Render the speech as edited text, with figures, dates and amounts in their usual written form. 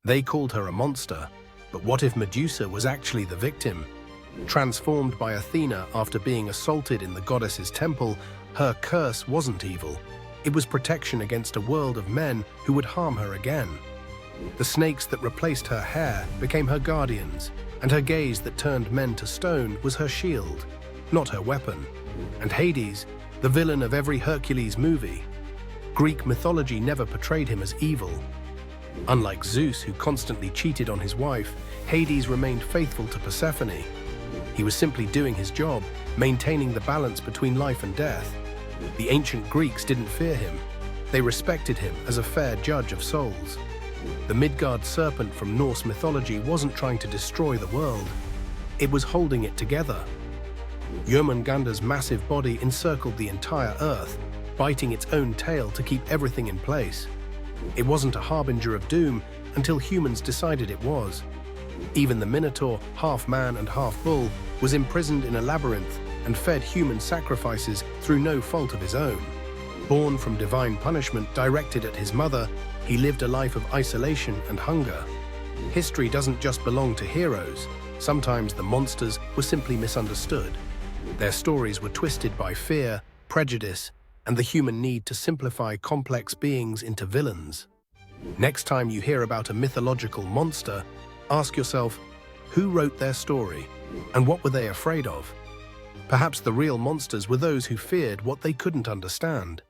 They called her a monster, but what if Medusa was actually the victim? Transformed by Athena after being assaulted in the goddess's temple, her curse wasn't evil. It was protection against a world of men who would harm her again. The snakes that replaced her hair became her guardians, and her gaze that turned men to stone was her shield, not her weapon. And Hades, the villain of every Hercules movie. Greek mythology never portrayed him as evil. Unlike Zeus, who constantly cheated on his wife, Hades remained faithful to Persephone. He was simply doing his job, maintaining the balance between life and death. The ancient Greeks didn't fear him. They respected him as a fair judge of souls. The Midgard Serpent from Norse mythology wasn't trying to destroy the world. It was holding it together. Jörmungandr's massive body encircled the entire earth, biting its own tail to keep everything in place. It wasn't a harbinger of doom until humans decided it was. Even the Minotaur, half man and half bull, was imprisoned in a labyrinth and fed human sacrifices through no fault of his own. Born from divine punishment directed at his mother, he lived a life of isolation and hunger. History doesn't just belong to heroes. Sometimes the monsters were simply misunderstood. Their stories were twisted by fear, prejudice, and the human need to simplify complex beings into villains. Next time you hear about a mythological monster, ask yourself, who wrote their story, and what were they afraid of? Perhaps the real monsters were those who feared what they couldn't understand.